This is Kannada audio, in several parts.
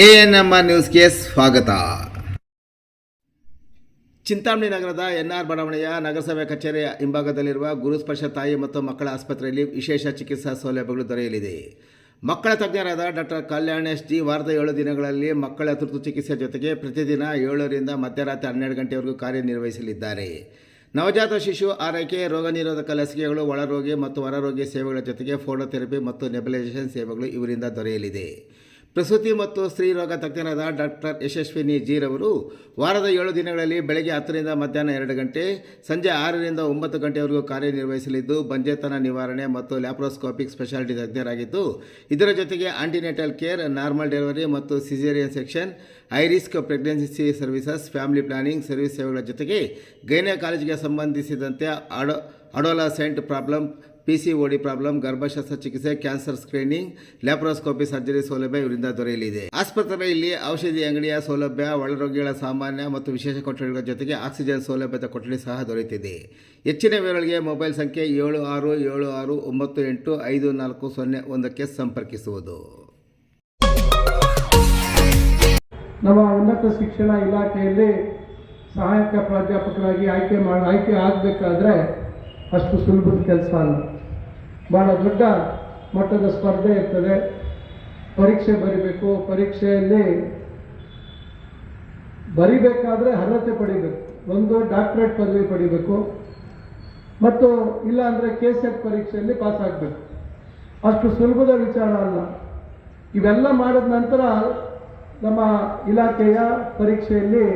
ಎಎನ್ಎಂಆರ್ ನ್ಯೂಸ್ಗೆ ಸ್ವಾಗತ. ಚಿಂತಾಮಣಿ ನಗರದ ಎನ್ಆರ್ ಬಡಾವಣೆಯ ನಗರಸಭೆ ಕಚೇರಿಯ ಹಿಂಭಾಗದಲ್ಲಿರುವ ಗುರುಸ್ಪರ್ಶ ತಾಯಿ ಮತ್ತು ಮಕ್ಕಳ ಆಸ್ಪತ್ರೆಯಲ್ಲಿ ವಿಶೇಷ ಚಿಕಿತ್ಸಾ ಸೌಲಭ್ಯಗಳು ದೊರೆಯಲಿದೆ. ಮಕ್ಕಳ ತಜ್ಞರಾದ ಡಾಕ್ಟರ್ ಕಲ್ಯಾಣ್ ಎಸ್ ಜಿ ವಾರದ 7 ದಿನಗಳಲ್ಲಿ ಮಕ್ಕಳ ತುರ್ತು ಚಿಕಿತ್ಸೆ ಜೊತೆಗೆ ಪ್ರತಿದಿನ 7 ರಿಂದ ಮಧ್ಯರಾತ್ರಿ 12 ಗಂಟೆವರೆಗೂ ಕಾರ್ಯನಿರ್ವಹಿಸಲಿದ್ದಾರೆ. ನವಜಾತ ಶಿಶು ಆರೈಕೆ, ರೋಗ ನಿರೋಧಕ ಲಸಿಕೆಗಳು, ಒಳರೋಗಿ ಮತ್ತು ಹೊರರೋಗಿ ಸೇವೆಗಳ ಜೊತೆಗೆ ಫೋಟೋಥೆರಪಿ ಮತ್ತು ನೆಬುಲೈಸೇಷನ್ ಸೇವೆಗಳು ಇವರಿಂದ ದೊರೆಯಲಿದೆ. ಪ್ರಸೂತಿ ಮತ್ತು ಸ್ತ್ರೀ ರೋಗ ತಜ್ಞರಾದ ಡಾಕ್ಟರ್ ಯಶಸ್ವಿನಿ ಜಿ ರವರು ವಾರದ 7 ದಿನಗಳಲ್ಲಿ ಬೆಳಗ್ಗೆ 10 ರಿಂದ ಮಧ್ಯಾಹ್ನ 2 ಗಂಟೆ, ಸಂಜೆ 6 ರಿಂದ 9 ಗಂಟೆವರೆಗೂ ಕಾರ್ಯನಿರ್ವಹಿಸಲಿದ್ದು, ಬಂಜೆತನ ನಿವಾರಣೆ ಮತ್ತು ಲ್ಯಾಪ್ರೋಸ್ಕೋಪಿಕ್ ಸ್ಪೆಷಾಲಿಟಿ ತಜ್ಞರಾಗಿದ್ದು, ಇದರ ಜೊತೆಗೆ ಆಂಟಿನೇಟಲ್ ಕೇರ್, ನಾರ್ಮಲ್ ಡೆಲಿವರಿ ಮತ್ತು caesarean section, high risk pregnancy services, family planning service ಸೇವೆಗಳ ಜೊತೆಗೆ ಗೈನಕಾಲಜಿಗೆ ಸಂಬಂಧಿಸಿದಂತೆ ಅಡೋಲಸೆಂಟ್ ಪ್ರಾಬ್ಲಮ್, PCOD ಪ್ರಾಬ್ಲಮ್, ಗರ್ಭಶಸ್ತ್ರ ಚಿಕಿತ್ಸೆ, ಕ್ಯಾನ್ಸರ್ ಸ್ಕ್ರೀನಿಂಗ್, ಲ್ಯಾಪ್ರೋಸ್ಕೋಪಿ ಸರ್ಜರಿ ಸೌಲಭ್ಯ ಇವರಿಂದ ದೊರೆಯಲಿದೆ. ಆಸ್ಪತ್ರೆಯಲ್ಲಿ ಔಷಧಿ ಅಂಗಡಿಯ ಸೌಲಭ್ಯ, ಒಳರೋಗಿಗಳ ಸಾಮಾನ್ಯ ಮತ್ತು ವಿಶೇಷ ಕೊಠಡಿಗಳ ಜೊತೆಗೆ ಆಕ್ಸಿಜನ್ ಸೌಲಭ್ಯದ ಕೊಠಡಿ ಸಹ ದೊರೆಯುತ್ತಿದೆ. ಹೆಚ್ಚಿನ ವಿವರಗಳಿಗೆ ಮೊಬೈಲ್ ಸಂಖ್ಯೆ 7676985401ಕ್ಕೆ ಸಂಪರ್ಕಿಸುವುದು. ನಮ್ಮ ಉನ್ನತ ಶಿಕ್ಷಣ ಇಲಾಖೆಯಲ್ಲಿ ಸಹಾಯಕ ಪ್ರಾಧ್ಯಾಪಕರಾಗಿ ಆಯ್ಕೆ ಆಗಬೇಕಾದ್ರೆ ಅಷ್ಟು ಸುಲಭದ ಕೆಲಸ ಅಲ್ಲ. ಭಾಳ ದೊಡ್ಡ ಮಟ್ಟದ ಸ್ಪರ್ಧೆ ಇರ್ತದೆ. ಪರೀಕ್ಷೆ ಬರಿಬೇಕು. ಪರೀಕ್ಷೆಯಲ್ಲಿ ಬರಿಬೇಕಾದ್ರೆ ಅರ್ಹತೆ ಪಡಿಬೇಕು. ಒಂದು ಡಾಕ್ಟರೇಟ್ ಪದವಿ ಪಡಿಬೇಕು ಮತ್ತು ಇಲ್ಲ ಅಂದರೆ KCET ಪರೀಕ್ಷೆಯಲ್ಲಿ ಪಾಸ್ ಆಗಬೇಕು. ಅಷ್ಟು ಸುಲಭದ ವಿಚಾರ ಅಲ್ಲ. ಇವೆಲ್ಲ ಮಾಡಿದ ನಂತರ ನಮ್ಮ ಇಲಾಖೆಯ ಪರೀಕ್ಷೆಯಲ್ಲಿ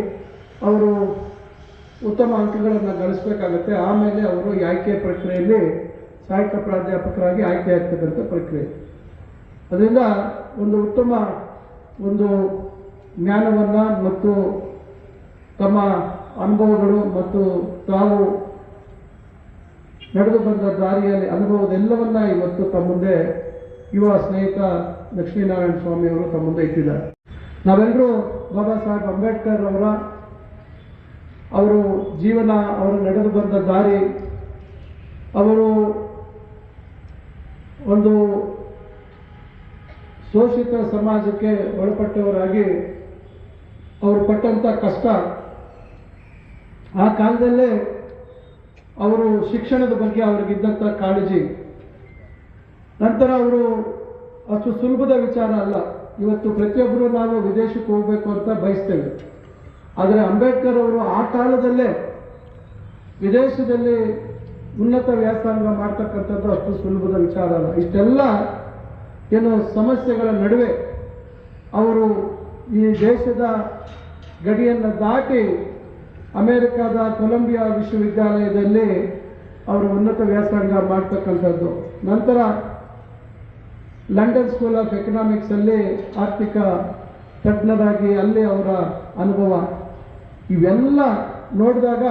ಅವರು ಉತ್ತಮ ಅಂಕಗಳನ್ನು ಗಳಿಸಬೇಕಾಗುತ್ತೆ. ಆಮೇಲೆ ಅವರು ಈ ಆಯ್ಕೆ ಪ್ರಕ್ರಿಯೆಯಲ್ಲಿ ಸಹಾಯಕ ಪ್ರಾಧ್ಯಾಪಕರಾಗಿ ಆಯ್ಕೆ ಆಗ್ತಕ್ಕಂಥ ಪ್ರಕ್ರಿಯೆ. ಅದರಿಂದ ಒಂದು ಉತ್ತಮ ಜ್ಞಾನವನ್ನು ಮತ್ತು ತಮ್ಮ ಅನುಭವಗಳು ಮತ್ತು ತಾವು ನಡೆದು ಬಂದ ದಾರಿಯಲ್ಲಿ ಅನುಭವದೆಲ್ಲವನ್ನ ಇವತ್ತು ತಮ್ಮ ಮುಂದೆ ಯುವ ಸ್ನೇಹಿತ ಲಕ್ಷ್ಮೀನಾರಾಯಣ ಸ್ವಾಮಿ ಅವರು ತಮ್ಮ ಮುಂದೆ ಇಟ್ಟಿದ್ದಾರೆ. ನಾವೆಲ್ಲರೂ ಬಾಬಾ ಸಾಹೇಬ್ ಅಂಬೇಡ್ಕರ್ ಅವರು ಜೀವನ, ಅವರು ನಡೆದು ಬಂದ ದಾರಿ, ಅವರು ಒಂದು ಶೋಷಿತ ಸಮಾಜಕ್ಕೆ ಒಳಪಟ್ಟವರಾಗಿ ಅವರು ಪಟ್ಟಂಥ ಕಷ್ಟ, ಆ ಕಾಲದಲ್ಲೇ ಅವರು ಶಿಕ್ಷಣದ ಬಗ್ಗೆ ಅವರಿಗಿದ್ದಂಥ ಕಾಳಜಿ, ನಂತರ ಅವರು ಅಷ್ಟು ಸುಲಭದ ವಿಚಾರ ಅಲ್ಲ. ಇವತ್ತು ಪ್ರತಿಯೊಬ್ಬರು ನಾವು ವಿದೇಶಕ್ಕೆ ಹೋಗಬೇಕು ಅಂತ ಬಯಸ್ತೇವೆ. ಆದರೆ ಅಂಬೇಡ್ಕರ್ ಅವರು ಆ ಕಾಲದಲ್ಲೇ ವಿದೇಶದಲ್ಲಿ ಉನ್ನತ ವ್ಯಾಸಂಗ ಮಾಡ್ತಕ್ಕಂಥದ್ದು ಅಷ್ಟು ಸುಲಭದ ವಿಚಾರ ಅಲ್ಲ. ಇಷ್ಟೆಲ್ಲ ಏನು ಸಮಸ್ಯೆಗಳ ನಡುವೆ ಅವರು ಈ ದೇಶದ ಗಡಿಯನ್ನು ದಾಟಿ ಅಮೆರಿಕದ ಕೊಲಂಬಿಯಾ ವಿಶ್ವವಿದ್ಯಾಲಯದಲ್ಲಿ ಅವರು ಉನ್ನತ ವ್ಯಾಸಂಗ ಮಾಡ್ತಕ್ಕಂಥದ್ದು, ನಂತರ ಲಂಡನ್ ಸ್ಕೂಲ್ ಆಫ್ ಎಕನಾಮಿಕ್ಸಲ್ಲಿ ಆರ್ಥಿಕ ತಜ್ಞರಾಗಿ ಅಲ್ಲಿ ಅವರ ಅನುಭವ, ಇವೆಲ್ಲ ನೋಡಿದಾಗ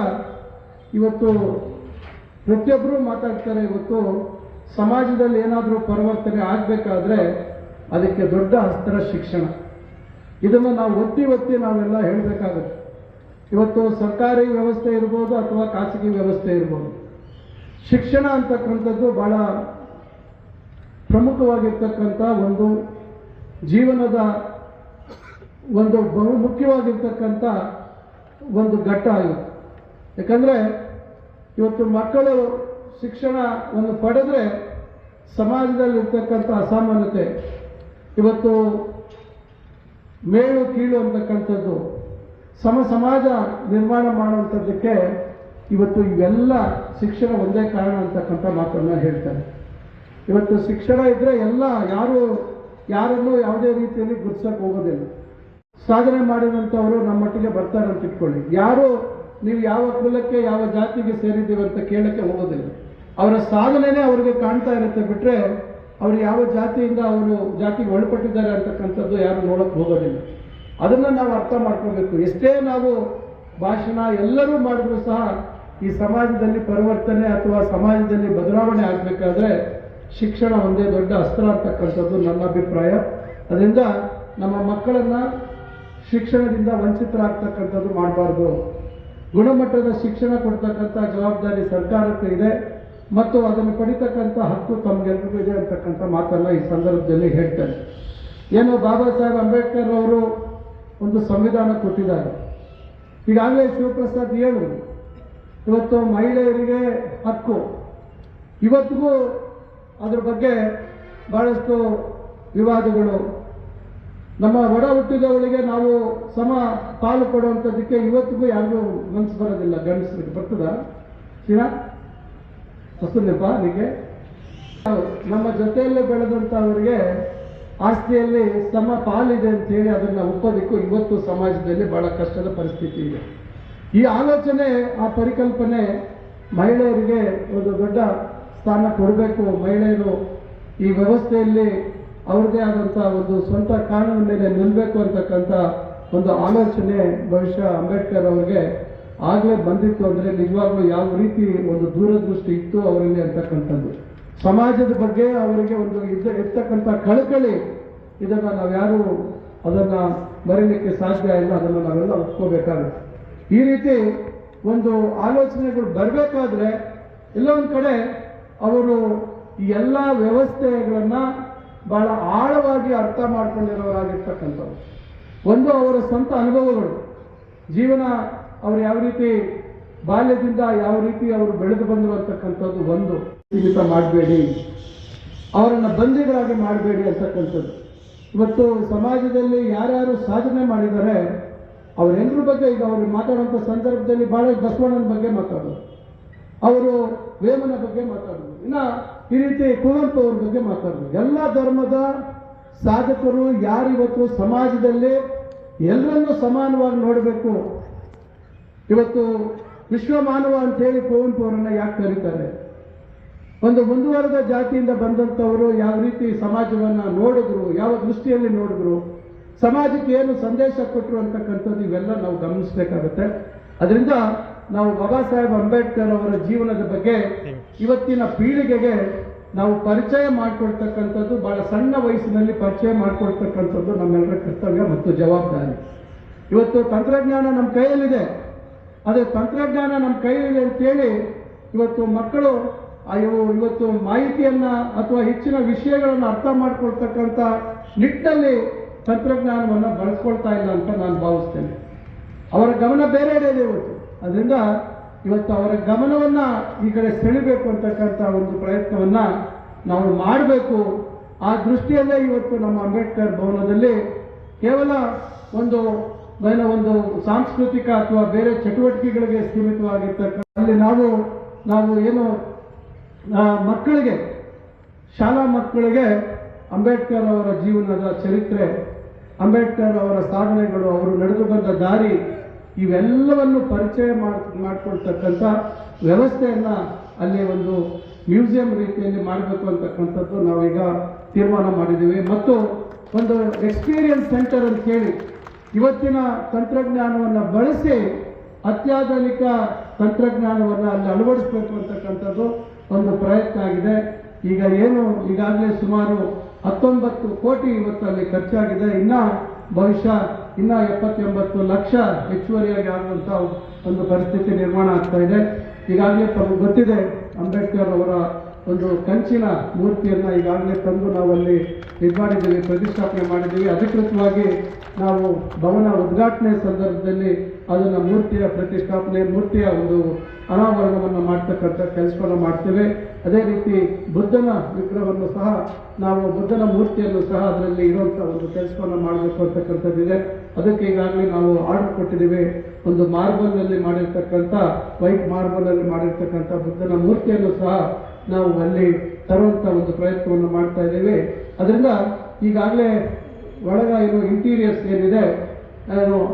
ಇವತ್ತು ಪ್ರತಿಯೊಬ್ಬರೂ ಮಾತಾಡ್ತಾರೆ. ಇವತ್ತು ಸಮಾಜದಲ್ಲಿ ಏನಾದರೂ ಪರಿವರ್ತನೆ ಆಗಬೇಕಾದ್ರೆ ಅದಕ್ಕೆ ದೊಡ್ಡ ಅಸ್ತ್ರ ಶಿಕ್ಷಣ. ಇದನ್ನು ನಾವು ಒತ್ತಿ ನಾವೆಲ್ಲ ಹೇಳಬೇಕಾಗುತ್ತೆ. ಇವತ್ತು ಸರ್ಕಾರಿ ವ್ಯವಸ್ಥೆ ಇರ್ಬೋದು ಅಥವಾ ಖಾಸಗಿ ವ್ಯವಸ್ಥೆ ಇರ್ಬೋದು, ಶಿಕ್ಷಣ ಅಂತಕ್ಕಂಥದ್ದು ಭಾಳ ಪ್ರಮುಖವಾಗಿರ್ತಕ್ಕಂಥ ಒಂದು ಜೀವನದ ಒಂದು ಬಹುಮುಖ್ಯವಾಗಿರ್ತಕ್ಕಂಥ ಒಂದು ಘಟ್ಟ ಆಗಿದೆ. ಯಾಕಂದರೆ ಇವತ್ತು ಮಕ್ಕಳು ಶಿಕ್ಷಣವನ್ನು ಪಡೆದರೆ ಸಮಾಜದಲ್ಲಿರ್ತಕ್ಕಂಥ ಅಸಮಾನತೆ, ಇವತ್ತು ಮೇಲು ಕೀಳು ಅಂತಕ್ಕಂಥದ್ದು, ಸಮಾಜ ನಿರ್ಮಾಣ ಮಾಡುವಂಥದ್ದಕ್ಕೆ ಇವತ್ತು ಇವೆಲ್ಲ ಶಿಕ್ಷಣ ಒಂದೇ ಕಾರಣ ಅಂತಕ್ಕಂಥ ಮಾತನ್ನು ಹೇಳ್ತಾರೆ. ಇವತ್ತು ಶಿಕ್ಷಣ ಇದ್ದರೆ ಎಲ್ಲ ಯಾರನ್ನೂ ಯಾವುದೇ ರೀತಿಯಲ್ಲಿ ಗುರ್ಸಕ್ಕೆ ಹೋಗೋದಿಲ್ಲ. ಸಾಧನೆ ಮಾಡಿದಂಥವರು ನಮ್ಮೊಟ್ಟಿಗೆ ಬರ್ತಾರೆ ಅಂತ ಇಟ್ಕೊಳ್ಳಿ. ಯಾರು ನೀವು ಯಾವ ಕುಲಕ್ಕೆ ಯಾವ ಜಾತಿಗೆ ಸೇರಿದ್ದೀವಿ ಅಂತ ಕೇಳಕ್ಕೆ ಹೋಗೋದಿಲ್ಲ. ಅವರ ಸಾಧನೆನೇ ಅವರಿಗೆ ಕಾಣ್ತಾ ಇರುತ್ತೆ ಬಿಟ್ಟರೆ ಅವರು ಯಾವ ಜಾತಿಯಿಂದ ಅವರು ಜಾತಿಗೆ ಒಳಪಟ್ಟಿದ್ದಾರೆ ಅಂತಕ್ಕಂಥದ್ದು ಯಾರು ನೋಡೋಕ್ಕೆ ಹೋಗೋದಿಲ್ಲ. ಅದನ್ನು ನಾವು ಅರ್ಥ ಮಾಡ್ಕೋಬೇಕು. ಎಷ್ಟೇ ನಾವು ಭಾಷಣ ಎಲ್ಲರೂ ಮಾಡಿದ್ರು ಸಹ ಈ ಸಮಾಜದಲ್ಲಿ ಪರಿವರ್ತನೆ ಅಥವಾ ಸಮಾಜದಲ್ಲಿ ಬದಲಾವಣೆ ಆಗಬೇಕಾದ್ರೆ ಶಿಕ್ಷಣ ಒಂದೇ ದೊಡ್ಡ ಅಸ್ತ್ರ ಅಂತಕ್ಕಂಥದ್ದು ನನ್ನ ಅಭಿಪ್ರಾಯ. ಅದರಿಂದ ನಮ್ಮ ಮಕ್ಕಳನ್ನು ಶಿಕ್ಷಣದಿಂದ ವಂಚಿತರಾಗ್ತಕ್ಕಂಥದ್ದು ಮಾಡಬಾರ್ದು. ಗುಣಮಟ್ಟದ ಶಿಕ್ಷಣ ಕೊಡ್ತಕ್ಕಂಥ ಜವಾಬ್ದಾರಿ ಸರ್ಕಾರಕ್ಕೆ ಇದೆ ಮತ್ತು ಅದನ್ನು ಪಡಿತಕ್ಕಂಥ ಹಕ್ಕು ತಮಗೆಲ್ಲರಿಗೂ ಇದೆ ಅಂತಕ್ಕಂಥ ಮಾತನ್ನು ಈ ಸಂದರ್ಭದಲ್ಲಿ ಹೇಳ್ತೇನೆ. ಏನು ಬಾಬಾ ಸಾಹೇಬ್ ಅಂಬೇಡ್ಕರ್ ಅವರು ಒಂದು ಸಂವಿಧಾನ ಕೊಟ್ಟಿದ್ದಾರೆ. ಈಗಾಗಲೇ ಶಿವಪ್ರಸಾದ್ ಹೇಳಿದ್ರು, ಇವತ್ತು ಮಹಿಳೆಯರಿಗೆ ಹಕ್ಕು, ಇವತ್ತಿಗೂ ಅದ್ರ ಬಗ್ಗೆ ಭಾಳಷ್ಟು ವಿವಾದಗಳು. ನಮ್ಮ ಒಡ ಹುಟ್ಟಿದವಳಿಗೆ ನಾವು ಸಮ ಪಾಲು ಕೊಡುವಂಥದ್ದಕ್ಕೆ ಇವತ್ತಿಗೂ ಯಾರಿಗೂ ಮನಸ್ಸು ಬರೋದಿಲ್ಲ. ಗಂಡಸರಿಗೆ ಬರ್ತದ ಬರ್ತದಪ್ಪ ನಿಮಗೆ? ನಮ್ಮ ಜೊತೆಯಲ್ಲೇ ಬೆಳೆದಂಥವರಿಗೆ ಆಸ್ತಿಯಲ್ಲಿ ಸಮ ಪಾಲಿದೆ ಅಂತ ಹೇಳಿ ಅದನ್ನು ಒಪ್ಪೋದಕ್ಕೂ ಇವತ್ತು ಸಮಾಜದಲ್ಲಿ ಬಹಳ ಕಷ್ಟದ ಪರಿಸ್ಥಿತಿ ಇದೆ. ಈ ಆಲೋಚನೆ, ಆ ಪರಿಕಲ್ಪನೆ ಮಹಿಳೆಯರಿಗೆ ಒಂದು ದೊಡ್ಡ ಸ್ಥಾನ ಕೊಡಬೇಕು. ಮಹಿಳೆಯರು ಈ ವ್ಯವಸ್ಥೆಯಲ್ಲಿ ಅವ್ರದ್ದೇ ಆದಂಥ ಒಂದು ಸ್ವಂತ ಕಾನೂನಿನ ಮೇಲೆ ನಿಲ್ಲಬೇಕು ಅಂತಕ್ಕಂಥ ಒಂದು ಆಲೋಚನೆ ಬಹುಶಃ ಅಂಬೇಡ್ಕರ್ ಅವ್ರಿಗೆ ಆಗಲೇ ಬಂದಿತ್ತು. ಅಂದರೆ ನಿಜವಾಗ್ಲೂ ಯಾವ ರೀತಿ ಒಂದು ದೂರದೃಷ್ಟಿ ಇತ್ತು ಅವರಲ್ಲಿ ಅಂತಕ್ಕಂಥದ್ದು. ಸಮಾಜದ ಬಗ್ಗೆ ಅವರಿಗೆ ಒಂದು ಇರ್ತಕ್ಕಂಥ ಕಳಕಳಿ, ಇದನ್ನು ನಾವ್ಯಾರು ಅದನ್ನು ಮರೀಲಿಕ್ಕೆ ಸಾಧ್ಯ ಇಲ್ಲ. ಅದನ್ನು ನಾವೆಲ್ಲ ಒಪ್ಕೋಬೇಕಾಗುತ್ತೆ. ಈ ರೀತಿ ಒಂದು ಆಲೋಚನೆಗಳು ಬರಬೇಕಾದ್ರೆ ಎಲ್ಲೋ ಒಂದು ಕಡೆ ಅವರು ಈ ಎಲ್ಲ ವ್ಯವಸ್ಥೆಗಳನ್ನು ಬಹಳ ಆಳವಾಗಿ ಅರ್ಥ ಮಾಡ್ಕೊಂಡಿರೋರಾಗಿರ್ತಕ್ಕಂಥವ್ರು. ಒಂದು ಅವರ ಸ್ವಂತ ಅನುಭವಗಳು, ಜೀವನ, ಅವರು ಯಾವ ರೀತಿ ಬಾಲ್ಯದಿಂದ ಯಾವ ರೀತಿ ಅವರು ಬೆಳೆದು ಬಂದರು ಅಂತಕ್ಕಂಥದ್ದು ಒಂದು. ಸೀಮಿತ ಮಾಡಬೇಡಿ, ಅವರನ್ನು ಬಂದಿಗಳಾಗಿ ಮಾಡಬೇಡಿ ಅಂತಕ್ಕಂಥದ್ದು. ಇವತ್ತು ಸಮಾಜದಲ್ಲಿ ಯಾರ್ಯಾರು ಸಾಧನೆ ಮಾಡಿದ್ದಾರೆ ಅವರೆಲ್ಲರ ಬಗ್ಗೆ ಈಗ ಅವರು ಮಾತಾಡುವಂಥ ಸಂದರ್ಭದಲ್ಲಿ ಭಾಳ ಬಸವಣ್ಣನ ಬಗ್ಗೆ ಮಾತಾಡೋದು, ಅವರು ವೇಮನ ಬಗ್ಗೆ ಮಾತಾಡೋದು, ಇನ್ನು ಈ ರೀತಿ ಕುವೆಂಪು ಅವ್ರ ಬಗ್ಗೆ ಮಾತಾಡೋದು. ಎಲ್ಲ ಧರ್ಮದ ಸಾಧಕರು ಯಾರಿವತ್ತು ಸಮಾಜದಲ್ಲಿ ಎಲ್ಲರನ್ನೂ ಸಮಾನವಾಗಿ ನೋಡಬೇಕು. ಇವತ್ತು ವಿಶ್ವಮಾನವ ಅಂತೇಳಿ ಕುವೆಂಪು ಅವರನ್ನು ಯಾಕೆ ಕರೀತಾರೆ? ಒಂದು ಮುಂದುವರೆದ ಜಾತಿಯಿಂದ ಬಂದಂಥವರು ಯಾವ ರೀತಿ ಸಮಾಜವನ್ನು ನೋಡಿದ್ರು, ಯಾವ ದೃಷ್ಟಿಯಲ್ಲಿ ನೋಡಿದ್ರು, ಸಮಾಜಕ್ಕೆ ಏನು ಸಂದೇಶ ಕೊಟ್ಟರು ಅಂತಕ್ಕಂಥದ್ದು ಇವೆಲ್ಲ ನಾವು ಗಮನಿಸಬೇಕಾಗುತ್ತೆ. ಅದರಿಂದ ನಾವು ಬಾಬಾ ಸಾಹೇಬ್ ಅಂಬೇಡ್ಕರ್ ಅವರ ಜೀವನದ ಬಗ್ಗೆ ಇವತ್ತಿನ ಪೀಳಿಗೆಗೆ ನಾವು ಪರಿಚಯ ಮಾಡಿಕೊಡ್ತಕ್ಕಂಥದ್ದು, ಬಹಳ ಸಣ್ಣ ವಯಸ್ಸಿನಲ್ಲಿ ಪರಿಚಯ ಮಾಡಿಕೊಡ್ತಕ್ಕಂಥದ್ದು ನಮ್ಮೆಲ್ಲರ ಕರ್ತವ್ಯ ಮತ್ತು ಜವಾಬ್ದಾರಿ. ಇವತ್ತು ತಂತ್ರಜ್ಞಾನ ನಮ್ಮ ಕೈಯಲ್ಲಿದೆ. ಅದೇ ತಂತ್ರಜ್ಞಾನ ನಮ್ಮ ಕೈಯಲ್ಲಿದೆ ಅಂತೇಳಿ ಇವತ್ತು ಮಕ್ಕಳು ಇವತ್ತು ಮಾಹಿತಿಯನ್ನು ಅಥವಾ ಹೆಚ್ಚಿನ ವಿಷಯಗಳನ್ನು ಅರ್ಥ ಮಾಡಿಕೊಳ್ತಕ್ಕಂಥ ನಿಟ್ಟಿನಲ್ಲಿ ತಂತ್ರಜ್ಞಾನವನ್ನು ಬಳಸ್ಕೊಳ್ತಾ ಇಲ್ಲ ಅಂತ ನಾನು ಭಾವಿಸ್ತೇನೆ. ಅವರ ಗಮನ ಬೇರೆ ಇದೆ ಇವತ್ತು. ಅದರಿಂದ ಇವತ್ತು ಅವರ ಗಮನವನ್ನು ಈ ಕಡೆ ಸೆಳೆಬೇಕು ಅಂತಕ್ಕಂಥ ಒಂದು ಪ್ರಯತ್ನವನ್ನು ನಾವು ಮಾಡಬೇಕು. ಆ ದೃಷ್ಟಿಯಲ್ಲೇ ಇವತ್ತು ನಮ್ಮ ಅಂಬೇಡ್ಕರ್ ಭವನದಲ್ಲಿ ಕೇವಲ ಒಂದು ಸಾಂಸ್ಕೃತಿಕ ಅಥವಾ ಬೇರೆ ಚಟುವಟಿಕೆಗಳಿಗೆ ಸೀಮಿತವಾಗಿರ್ತಕ್ಕಂಥ ಅಲ್ಲಿ ನಾವು ಏನು ಮಕ್ಕಳಿಗೆ, ಶಾಲಾ ಮಕ್ಕಳಿಗೆ ಅಂಬೇಡ್ಕರ್ ಅವರ ಜೀವನದ ಚರಿತ್ರೆ, ಅಂಬೇಡ್ಕರ್ ಅವರ ಸಾಧನೆಗಳು, ಅವರು ನಡೆದು ಬಂದ ದಾರಿ, ಇವೆಲ್ಲವನ್ನು ಪರಿಚಯ ಮಾಡಿಕೊಳ್ತಕ್ಕಂಥ ವ್ಯವಸ್ಥೆಯನ್ನು ಅಲ್ಲಿ ಒಂದು ಮ್ಯೂಸಿಯಂ ರೀತಿಯಲ್ಲಿ ಮಾಡಬೇಕು ಅಂತಕ್ಕಂಥದ್ದು ನಾವೀಗ ತೀರ್ಮಾನ ಮಾಡಿದ್ದೀವಿ. ಮತ್ತು ಒಂದು ಎಕ್ಸ್ಪೀರಿಯನ್ಸ್ ಸೆಂಟರ್ ಅಂತ ಹೇಳಿ ಇವತ್ತಿನ ತಂತ್ರಜ್ಞಾನವನ್ನು ಬಳಸಿ ಅತ್ಯಾಧುನಿಕ ತಂತ್ರಜ್ಞಾನವನ್ನು ಅಲ್ಲಿ ಅಳವಡಿಸಬೇಕು ಅಂತಕ್ಕಂಥದ್ದು ಒಂದು ಪ್ರಯತ್ನ ಆಗಿದೆ. ಈಗ ಈಗಾಗಲೇ ಸುಮಾರು 19 ಕೋಟಿ ಇವತ್ತು ಅಲ್ಲಿ ಖರ್ಚಾಗಿದೆ. ಬಹುಶಃ 70-80 ಲಕ್ಷ ಹೆಚ್ಚುವರಿಯಾಗಿ ಆಗುವಂಥ ಒಂದು ಪರಿಸ್ಥಿತಿ ನಿರ್ಮಾಣ ಆಗ್ತಾ ಇದೆ. ಈಗಾಗಲೇ ತಮಗೆ ಗೊತ್ತಿದೆ, ಅಂಬೇಡ್ಕರ್ ಅವರ ಒಂದು ಕಂಚಿನ ಮೂರ್ತಿಯನ್ನು ಈಗಾಗಲೇ ತಂದು ನಾವು ಅಲ್ಲಿ ಮಾಡಿದ್ದೀವಿ, ಪ್ರತಿಷ್ಠಾಪನೆ ಮಾಡಿದ್ದೀವಿ. ಅಧಿಕೃತವಾಗಿ ನಾವು ಭವನ ಉದ್ಘಾಟನೆ ಸಂದರ್ಭದಲ್ಲಿ ಅದನ್ನು ಮೂರ್ತಿಯ ಒಂದು ಅನಾವರಣವನ್ನು ಮಾಡ್ತಕ್ಕಂಥ ಕೆಲಸವನ್ನು ಮಾಡ್ತೇವೆ. ಅದೇ ರೀತಿ ಬುದ್ಧನ ವಿಗ್ರಹವನ್ನು ಸಹ ಬುದ್ಧನ ಮೂರ್ತಿಯನ್ನು ಸಹ ಅದರಲ್ಲಿ ಇರುವಂಥ ಒಂದು ಕೆಲಸವನ್ನು ಮಾಡಬೇಕು ಅಂತಕ್ಕಂಥದ್ದಿದೆ. ಅದಕ್ಕೆ ಈಗಾಗಲೇ ನಾವು ಆರ್ಡರ್ ಕೊಟ್ಟಿದ್ದೀವಿ. ಒಂದು ಮಾರ್ಬಲ್ನಲ್ಲಿ ಮಾಡಿರ್ತಕ್ಕಂಥ, ವೈಟ್ ಮಾರ್ಬಲ್ನಲ್ಲಿ ಮಾಡಿರ್ತಕ್ಕಂಥ ಬುದ್ಧನ ಮೂರ್ತಿಯನ್ನು ಸಹ ನಾವು ಅಲ್ಲಿ ತರುವಂಥ ಒಂದು ಪ್ರಯತ್ನವನ್ನು ಮಾಡ್ತಾ ಇದ್ದೇವೆ. ಅದರಿಂದ ಈಗಾಗಲೇ ಇಂಟೀರಿಯರ್ಸ್ ಏನಿದೆ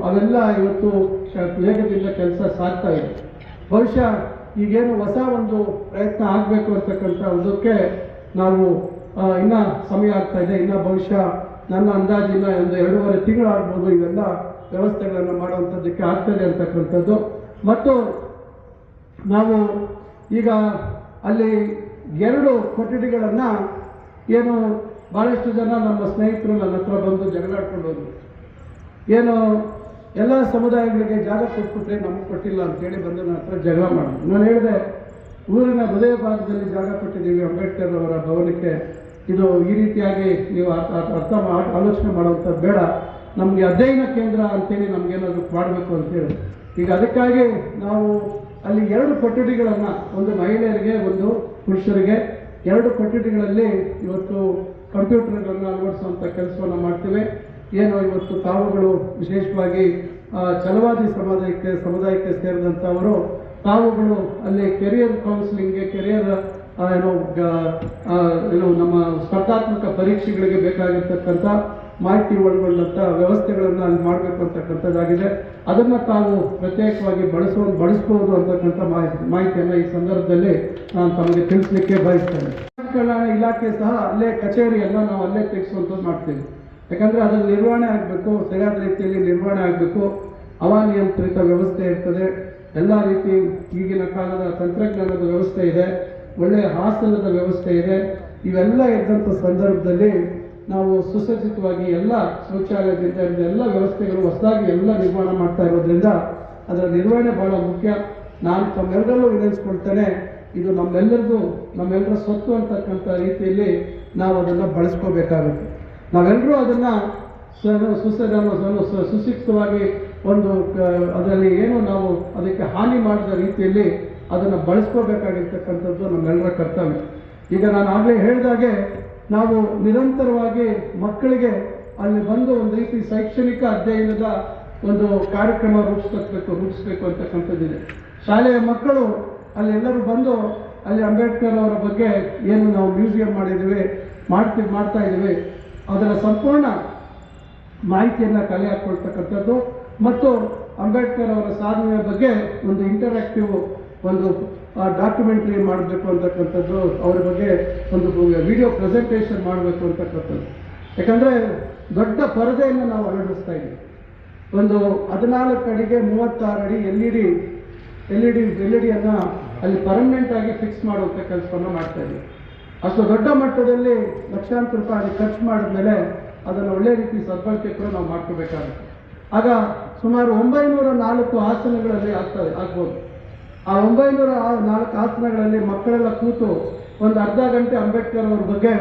ಅವೆಲ್ಲ ಇವತ್ತು ವೇಗದಿಂದ ಕೆಲಸ ಸಾಗ್ತಾ ಇದೆ. ಬಹುಶಃ ಈಗೇನು ಹೊಸ ಒಂದು ಪ್ರಯತ್ನ ಆಗಬೇಕು ಅಂತಕ್ಕಂಥದ್ದಕ್ಕೆ ನಾವು ಇನ್ನೂ ಸಮಯ ಆಗ್ತಾ ಇದೆ. ಬಹುಶಃ ನನ್ನ ಅಂದಾಜು ಒಂದು 2.5 ತಿಂಗಳಾಗ್ಬೋದು ಇವೆಲ್ಲ ವ್ಯವಸ್ಥೆಗಳನ್ನು ಮಾಡುವಂಥದ್ದಕ್ಕೆ ಆಗ್ತದೆ ಅಂತಕ್ಕಂಥದ್ದು. ಮತ್ತು ನಾವು ಈಗ ಅಲ್ಲಿ 2 ಕೊಠಡಿಗಳನ್ನು ಭಾಳಷ್ಟು ಜನ ನಮ್ಮ ಸ್ನೇಹಿತರು ನನ್ನ ಹತ್ರ ಬಂದು ಜಗಳಾಡ್ಕೊಂಡು ಹೋದ್ರು. ಎಲ್ಲ ಸಮುದಾಯಗಳಿಗೆ ಜಾಗ ಕೊಟ್ಬಿಟ್ರೆ ನಮಗೆ ಕೊಟ್ಟಿಲ್ಲ ಅಂತೇಳಿ ಬಂದು ನನ್ನ ಹತ್ರ ಜಗಳ ಮಾಡಿದ್ರು. ನಾನು ಹೇಳಿದೆ, ಊರಿನ ಹೃದಯ ಭಾಗದಲ್ಲಿ ಜಾಗ ಕೊಟ್ಟಿದ್ದೀವಿ ಅಂಬೇಡ್ಕರ್ ಅವರ ಭವನಕ್ಕೆ, ಇದು ಈ ರೀತಿಯಾಗಿ ನೀವು ಆಲೋಚನೆ ಮಾಡುವಂಥದ್ದು ಬೇಡ, ನಮಗೆ ಅಧ್ಯಯನ ಕೇಂದ್ರ ಅಂತೇಳಿ ನಮಗೇನಾದರೂ ಮಾಡಬೇಕು ಅಂತೇಳಿ. ಈಗ ಅದಕ್ಕಾಗಿ ನಾವು ಅಲ್ಲಿ 2 ಕೊಠಡಿಗಳನ್ನು, ಒಂದು ಮಹಿಳೆಯರಿಗೆ ಒಂದು ಪುರುಷರಿಗೆ, 2 ಕೊಠಡಿಗಳಲ್ಲಿ ಇವತ್ತು ಕಂಪ್ಯೂಟರ್ಗಳನ್ನು ಅಳವಡಿಸುವಂಥ ಕೆಲಸವನ್ನು ಮಾಡ್ತೇವೆ. ಏನು ಇವತ್ತು ತಾವುಗಳು ವಿಶೇಷವಾಗಿ ಛಲವಾದಿ ಸಮುದಾಯಕ್ಕೆ ಸೇರಿದಂಥವರು ತಾವುಗಳು ಅಲ್ಲಿ ಕೆರಿಯರ್ ಕೌನ್ಸಿಲಿಂಗ್ಗೆ, ಕೆರಿಯರ್ ಏನು ನಮ್ಮ ಸ್ಪರ್ಧಾತ್ಮಕ ಪರೀಕ್ಷೆಗಳಿಗೆ ಬೇಕಾಗಿರ್ತಕ್ಕಂಥ ಮಾಹಿತಿ ಒಳಗೊಂಡಂಥ ವ್ಯವಸ್ಥೆಗಳನ್ನು ಅಲ್ಲಿ ಮಾಡಬೇಕು ಅಂತಕ್ಕಂಥದ್ದಾಗಿದೆ. ಅದನ್ನು ತಾವು ಪ್ರತ್ಯೇಕವಾಗಿ ಬಳಸ್ಬೋದು ಅಂತಕ್ಕಂಥ ಮಾಹಿತಿಯನ್ನು ಈ ಸಂದರ್ಭದಲ್ಲಿ ನಾನು ತಮಗೆ ತಿಳಿಸ್ಲಿಕ್ಕೆ ಬಯಸ್ತೇನೆ. ಕಲ್ಯಾಣ ಇಲಾಖೆ ಸಹ ಅಲ್ಲೇ ಕಚೇರಿಯನ್ನು ನಾವು ಅಲ್ಲೇ ತೆಗೆಸುವಂಥದ್ದು ಮಾಡ್ತೀವಿ. ಯಾಕಂದರೆ ಅದರ ನಿರ್ವಹಣೆ ಆಗಬೇಕು, ಸರಿಯಾದ ರೀತಿಯಲ್ಲಿ ನಿರ್ವಹಣೆ ಆಗಬೇಕು. ಹವಾನಿಯಂತ್ರಿತ ವ್ಯವಸ್ಥೆ ಇರ್ತದೆ, ಎಲ್ಲ ರೀತಿ ಈಗಿನ ಕಾಲದ ತಂತ್ರಜ್ಞಾನದ ವ್ಯವಸ್ಥೆ ಇದೆ, ಒಳ್ಳೆಯ ಹಾಸನದ ವ್ಯವಸ್ಥೆ ಇದೆ. ಇವೆಲ್ಲ ಇದ್ದಂಥ ಸಂದರ್ಭದಲ್ಲಿ ನಾವು ಸುಸಜ್ಜಿತವಾಗಿ ಎಲ್ಲ ಶೌಚಾಲಯದಿಂದ ಎಲ್ಲ ವ್ಯವಸ್ಥೆಗಳು ಹೊಸದಾಗಿ ಎಲ್ಲ ನಿರ್ಮಾಣ ಮಾಡ್ತಾ ಇರೋದ್ರಿಂದ ಅದರ ನಿರ್ವಹಣೆ ಬಹಳ ಮುಖ್ಯ. ನಾನು ತಮ್ಮೆಲ್ಲರಲ್ಲೂ ವಿನಂತಿಸ್ಕೊಳ್ತೇನೆ, ಇದು ನಮ್ಮೆಲ್ಲರ ಸ್ವತ್ತು ಅಂತಕ್ಕಂಥ ರೀತಿಯಲ್ಲಿ ನಾವು ಅದನ್ನು ಬಳಸ್ಕೋಬೇಕಾಗುತ್ತೆ. ನಾವೆಲ್ಲರೂ ಅದನ್ನು ಸುಶಿಕ್ಷಿತವಾಗಿ ಅದರಲ್ಲಿ ಏನು ನಾವು ಅದಕ್ಕೆ ಹಾನಿ ಮಾಡಿದ ರೀತಿಯಲ್ಲಿ ಅದನ್ನು ಬಳಸ್ಕೋಬೇಕಾಗಿರ್ತಕ್ಕಂಥದ್ದು ನಮ್ಮೆಲ್ಲರ ಕರ್ತವ್ಯ. ಈಗ ನಾನು ಆಗಲೇ ಹೇಳಿದಾಗೆ ನಾವು ನಿರಂತರವಾಗಿ ಮಕ್ಕಳಿಗೆ ಅಲ್ಲಿ ಬಂದು ಒಂದು ರೀತಿ ಶೈಕ್ಷಣಿಕ ಅಧ್ಯಯನದ ಒಂದು ಕಾರ್ಯಕ್ರಮ ರೂಪಿಸಬೇಕು ಅಂತಕ್ಕಂಥದ್ದಿದೆ. ಶಾಲೆಯ ಮಕ್ಕಳು ಅಲ್ಲಿ ಎಲ್ಲರೂ ಬಂದು ಅಲ್ಲಿ ಅಂಬೇಡ್ಕರ್ ಅವರ ಬಗ್ಗೆ ಏನು ನಾವು ಮ್ಯೂಸಿಯಂ ಮಾಡ್ತಾ ಇದ್ದೀವಿ ಅದರ ಸಂಪೂರ್ಣ ಮಾಹಿತಿಯನ್ನು ಕಲೆ ಹಾಕ್ಕೊಳ್ತಕ್ಕಂಥದ್ದು ಮತ್ತು ಅಂಬೇಡ್ಕರ್ ಅವರ ಸಾಧನೆಯ ಬಗ್ಗೆ ಒಂದು ಇಂಟರಾಕ್ಟಿವ್ ಒಂದು ಡಾಕ್ಯುಮೆಂಟ್ರಿ ಮಾಡಬೇಕು ಅಂತಕ್ಕಂಥದ್ದು, ಅವರ ಬಗ್ಗೆ ಒಂದು ವಿಡಿಯೋ ಪ್ರೆಸೆಂಟೇಷನ್ ಮಾಡಬೇಕು ಅಂತಕ್ಕಂಥದ್ದು. ಯಾಕಂದರೆ ದೊಡ್ಡ ಪರದೆಯನ್ನು ನಾವು ಅಳವಡಿಸ್ತಾ ಇದ್ದೀವಿ. ಒಂದು 14 ಅಡಿಗೆ 36 ಅಡಿ ಎಲ್ ಇಡಿಯನ್ನು ಅಲ್ಲಿ ಪರ್ಮನೆಂಟ್ ಆಗಿ ಫಿಕ್ಸ್ ಮಾಡುವಂಥ ಕೆಲಸವನ್ನು ಮಾಡ್ತಾ ಇದ್ದೀವಿ. ಅಷ್ಟು ದೊಡ್ಡ ಮಟ್ಟದಲ್ಲಿ ಲಕ್ಷಾಂತರ ರೂಪಾಯಿ ಖರ್ಚು ಮಾಡಿದ್ಮೇಲೆ ಅದನ್ನು ಒಳ್ಳೆ ರೀತಿ ಸದ್ಬಳಕೆ ಕೂಡ ನಾವು ಮಾಡ್ಕೋಬೇಕಾಗುತ್ತೆ. ಆಗ ಸುಮಾರು 904 ಆಸನಗಳಲ್ಲಿ ಆಗ್ಬೋದು. ಆ 904 ಆಸನಗಳಲ್ಲಿ ಮಕ್ಕಳೆಲ್ಲ ಕೂತು ಒಂದು ಅರ್ಧ ಗಂಟೆ ಅಂಬೇಡ್ಕರ್ ಅವ್ರ ಬಗ್ಗೆ,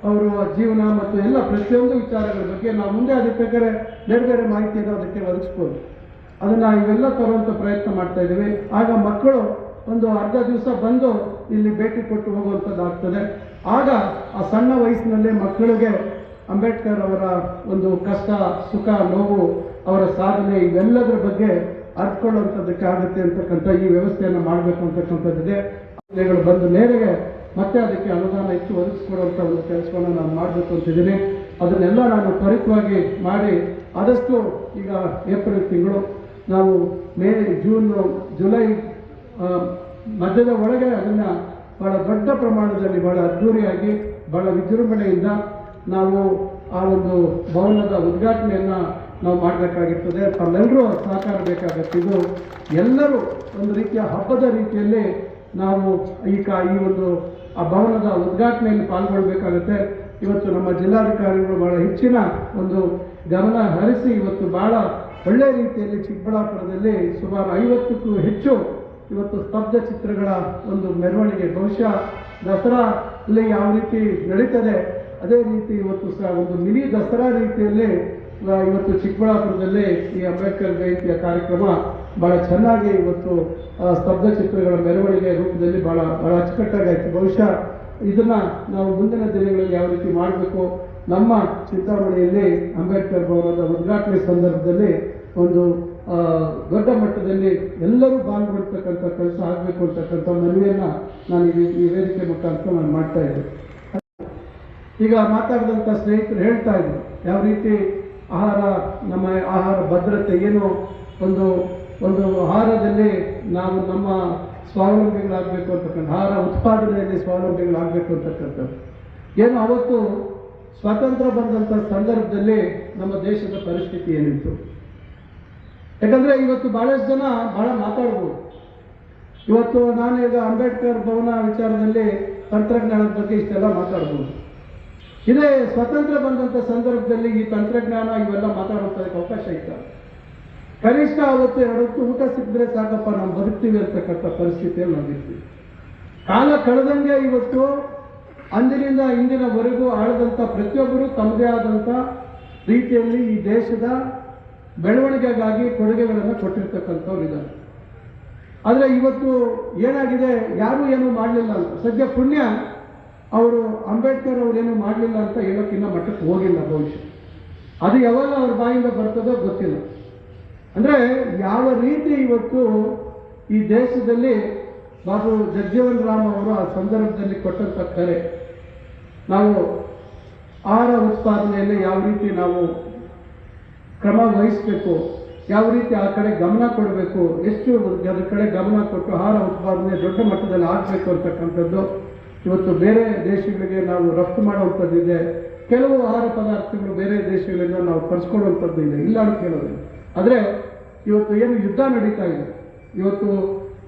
ಅವರ ಜೀವನ ಮತ್ತು ಎಲ್ಲ ಪ್ರತಿಯೊಂದು ವಿಚಾರಗಳ ಬಗ್ಗೆ ನಾವು ಮುಂದೆ ಅದಕ್ಕೆ ಬೇರೆ ಮಾಹಿತಿಯನ್ನು ಅದಕ್ಕೆ ಒದಗಿಸ್ಬೋದು. ಅದನ್ನು ಇವೆಲ್ಲ ತರುವಂಥ ಪ್ರಯತ್ನ ಮಾಡ್ತಾ ಇದ್ದೀವಿ. ಆಗ ಮಕ್ಕಳು ಒಂದು ಅರ್ಧ ದಿವಸ ಬಂದು ಇಲ್ಲಿ ಭೇಟಿ ಕೊಟ್ಟು ಹೋಗುವಂಥದ್ದಾಗ್ತದೆ. ಆಗ ಆ ಸಣ್ಣ ವಯಸ್ಸಿನಲ್ಲೇ ಮಕ್ಕಳಿಗೆ ಅಂಬೇಡ್ಕರ್ ಅವರ ಒಂದು ಕಷ್ಟ, ಸುಖ, ನೋವು, ಅವರ ಸಾಧನೆ ಇವೆಲ್ಲದರ ಬಗ್ಗೆ ಅರ್ಥಕೊಳ್ಳುವಂಥದ್ದಕ್ಕೆ ಆಗುತ್ತೆ ಅಂತಕ್ಕಂಥ ಈ ವ್ಯವಸ್ಥೆಯನ್ನು ಮಾಡಬೇಕು ಅಂತಕ್ಕಂಥದ್ದಿದೆ. ಬಂದು ನೇರೆಗೆ ಮತ್ತೆ ಅದಕ್ಕೆ ಅನುದಾನ ಹೆಚ್ಚು ಒದಗಿಸ್ಕೊಡುವಂಥ ಒಂದು ಕೆಲಸವನ್ನು ನಾನು ಮಾಡಬೇಕು ಅಂತಿದ್ದೀನಿ. ಅದನ್ನೆಲ್ಲ ನಾನು ತ್ವರಿತವಾಗಿ ಮಾಡಿ ಆದಷ್ಟು ಈಗ ಏಪ್ರಿಲ್ ತಿಂಗಳು ನಾವು ಮೇ, ಜೂನ್, ಜುಲೈ ಮಧ್ಯದ ಒಳಗೆ ಅದನ್ನು ಬಹಳ ದೊಡ್ಡ ಪ್ರಮಾಣದಲ್ಲಿ ಬಹಳ ಅದ್ಧೂರಿಯಾಗಿ ಬಹಳ ವಿಜೃಂಭಣೆಯಿಂದ ನಾವು ಆ ಒಂದು ಭವನದ ಉದ್ಘಾಟನೆಯನ್ನು ನಾವು ಮಾಡಬೇಕಾಗಿರ್ತದೆ. ತಮ್ಮೆಲ್ಲರೂ ಸಹಕಾರ ಬೇಕಾಗುತ್ತೆ. ಇದು ಎಲ್ಲರೂ ಒಂದು ರೀತಿಯ ಹಬ್ಬದ ರೀತಿಯಲ್ಲಿ ನಾವು ಈ ಒಂದು ಆ ಭವನದ ಉದ್ಘಾಟನೆಯಲ್ಲಿ ಪಾಲ್ಗೊಳ್ಬೇಕಾಗುತ್ತೆ. ಇವತ್ತು ನಮ್ಮ ಜಿಲ್ಲಾಧಿಕಾರಿಗಳು ಬಹಳ ಹೆಚ್ಚಿನ ಒಂದು ಗಮನ ಹರಿಸಿ ಇವತ್ತು ಬಹಳ ಒಳ್ಳೆಯ ರೀತಿಯಲ್ಲಿ ಚಿಕ್ಕಬಳ್ಳಾಪುರದಲ್ಲಿ ಸುಮಾರು 50ಕ್ಕೂ ಹೆಚ್ಚು ಇವತ್ತು ಸ್ತಬ್ಧ ಚಿತ್ರಗಳ ಒಂದು ಮೆರವಣಿಗೆ, ಬಹುಶಃ ದಸರಾ ಅಲ್ಲಿ ಯಾವ ರೀತಿ ನಡೀತದೆ ಅದೇ ರೀತಿ ಇವತ್ತು ಸಹ ಒಂದು ಮಿನಿ ದಸರಾ ರೀತಿಯಲ್ಲಿ ಇವತ್ತು ಚಿಕ್ಕಬಳ್ಳಾಪುರದಲ್ಲಿ ಈ ಅಂಬೇಡ್ಕರ್ ಜಯಂತಿಯ ಕಾರ್ಯಕ್ರಮ ಬಹಳ ಚೆನ್ನಾಗಿ ಇವತ್ತು ಸ್ತಬ್ಧ ಚಿತ್ರಗಳ ಮೆರವಣಿಗೆ ರೂಪದಲ್ಲಿ ಬಹಳ ಅಚ್ಚುಕಟ್ಟಾಗಾಯಿತು. ಬಹುಶಃ ಇದನ್ನ ನಾವು ಮುಂದಿನ ದಿನಗಳಲ್ಲಿ ಯಾವ ರೀತಿ ಮಾಡಬೇಕು, ನಮ್ಮ ಚಿಂತಾಮಣಿಯಲ್ಲಿ ಅಂಬೇಡ್ಕರ್ ಭವನದ ಉದ್ಘಾಟನೆ ಸಂದರ್ಭದಲ್ಲಿ ಒಂದು ದೊಡ್ಡ ಮಟ್ಟದಲ್ಲಿ ಎಲ್ಲರೂ ಪಾಲ್ಗೊಳ್ತಕ್ಕಂಥ ಕೆಲಸ ಆಗಬೇಕು ಅಂತಕ್ಕಂಥ ಮನವಿಯನ್ನು ನಾನು ಈ ವೇದಿಕೆ ಮುಖಾಂತರ ನಾನು ಮಾಡ್ತಾ ಇದ್ದೆ. ಈಗ ಮಾತಾಡಿದಂಥ ಸ್ನೇಹಿತರು ಹೇಳ್ತಾ ಇದ್ರು ಯಾವ ರೀತಿ ನಮ್ಮ ಆಹಾರ ಭದ್ರತೆ ಏನು, ಒಂದು ಆಹಾರದಲ್ಲಿ ನಾವು ನಮ್ಮ ಸ್ವಾವಲಂಬಿಗಳಾಗಬೇಕು ಅಂತಕ್ಕಂಥ, ಆಹಾರ ಉತ್ಪಾದನೆಯಲ್ಲಿ ಸ್ವಾವಲಂಬಿಗಳಾಗಬೇಕು ಅಂತಕ್ಕಂಥದ್ದು ಏನು. ಅವತ್ತು ಸ್ವಾತಂತ್ರ್ಯ ಬಂದಂಥ ಸಂದರ್ಭದಲ್ಲಿ ನಮ್ಮ ದೇಶದ ಪರಿಸ್ಥಿತಿ ಏನಿತ್ತು, ಯಾಕಂದರೆ ಇವತ್ತು ಭಾಳಷ್ಟು ಜನ ಭಾಳ ಮಾತಾಡ್ಬೋದು. ಇವತ್ತು ನಾನೀಗ ಅಂಬೇಡ್ಕರ್ ಭವನ ವಿಚಾರದಲ್ಲಿ ತಂತ್ರಜ್ಞಾನದ ಬಗ್ಗೆ ಇಷ್ಟೆಲ್ಲ ಮಾತಾಡ್ಬೋದು. ಇದೇ ಸ್ವಾತಂತ್ರ್ಯ ಬಂದಂಥ ಸಂದರ್ಭದಲ್ಲಿ ಈ ತಂತ್ರಜ್ಞಾನ ಇವೆಲ್ಲ ಮಾತಾಡೋದಕ್ಕೆ ಅವಕಾಶ ಇತ್ತು. ಕನಿಷ್ಠ ಅವತ್ತು 2 ಹೊತ್ತು ಊಟ ಸಿಕ್ಕಿದ್ರೆ ಸಾಕಪ್ಪ ನಾವು ಬದುಕ್ತೀವಿ ಅಂತಕ್ಕಂಥ ಪರಿಸ್ಥಿತಿಯಲ್ಲಿ ನಾವಿರ್ತೀವಿ. ಕಾಲ ಕಳೆದಂಗೆ ಇವತ್ತು ಅಂದಿನಿಂದ ಇಂದಿನವರೆಗೂ ಆಳದಂಥ ಪ್ರತಿಯೊಬ್ಬರು ತಮ್ಮದೇ ಆದಂಥ ರೀತಿಯಲ್ಲಿ ಈ ದೇಶದ ಬೆಳವಣಿಗೆಗಾಗಿ ಕೊಡುಗೆಗಳನ್ನು ಕೊಟ್ಟಿರ್ತಕ್ಕಂಥವ್ರು ಇದ್ದಾರೆ. ಆದರೆ ಇವತ್ತು ಏನಾಗಿದೆ, ಯಾರೂ ಏನೂ ಮಾಡಲಿಲ್ಲ ಅಂತ, ಸದ್ಯ ಪುಣ್ಯ ಅವರು ಅಂಬೇಡ್ಕರ್ ಅವರೇನು ಮಾಡಲಿಲ್ಲ ಅಂತ ಹೇಳೋಕ್ಕಿನ್ನ ಮಟ್ಟಕ್ಕೆ ಹೋಗಿಲ್ಲ ಬಹುಶಃ. ಅದು ಯಾವಾಗ ಅವ್ರ ಬಾಯಿಂದ ಬರ್ತದೋ ಗೊತ್ತಿಲ್ಲ. ಅಂದರೆ ಯಾವ ರೀತಿ ಇವತ್ತು ಈ ದೇಶದಲ್ಲಿ ಬಾಬು ಜಗಜೀವನ್ ರಾಮ್ ಅವರು ಆ ಸಂದರ್ಭದಲ್ಲಿ ಕೊಟ್ಟಂಥ ಕರೆ, ನಾವು ಆಹಾರ ಉತ್ಪಾದನೆಯಲ್ಲಿ ಯಾವ ರೀತಿ ನಾವು ಕ್ರಮ ವಹಿಸಬೇಕು, ಯಾವ ರೀತಿ ಆ ಕಡೆ ಗಮನ ಕೊಡಬೇಕು, ಎಷ್ಟು ಅದರ ಕಡೆ ಗಮನ ಕೊಟ್ಟು ಆಹಾರ ಉತ್ಪಾದನೆ ದೊಡ್ಡ ಮಟ್ಟದಲ್ಲಿ ಆಗಬೇಕು ಅಂತಕ್ಕಂಥದ್ದು ಇವತ್ತು ಬೇರೆ ದೇಶಗಳಿಗೆ ನಾವು ರಫ್ತು ಮಾಡುವಂಥದ್ದಿದೆ. ಕೆಲವು ಆಹಾರ ಪದಾರ್ಥಗಳು ಬೇರೆ ದೇಶಗಳಿಂದ ನಾವು ತರಿಸ್ಕೊಳ್ಳುವಂಥದ್ದು ಇದೆ, ಇಲ್ಲ ಅಂತ ಹೇಳೋದಿಲ್ಲ. ಆದರೆ ಇವತ್ತು ಏನು ಯುದ್ಧ ನಡೀತಾ ಇದೆ, ಇವತ್ತು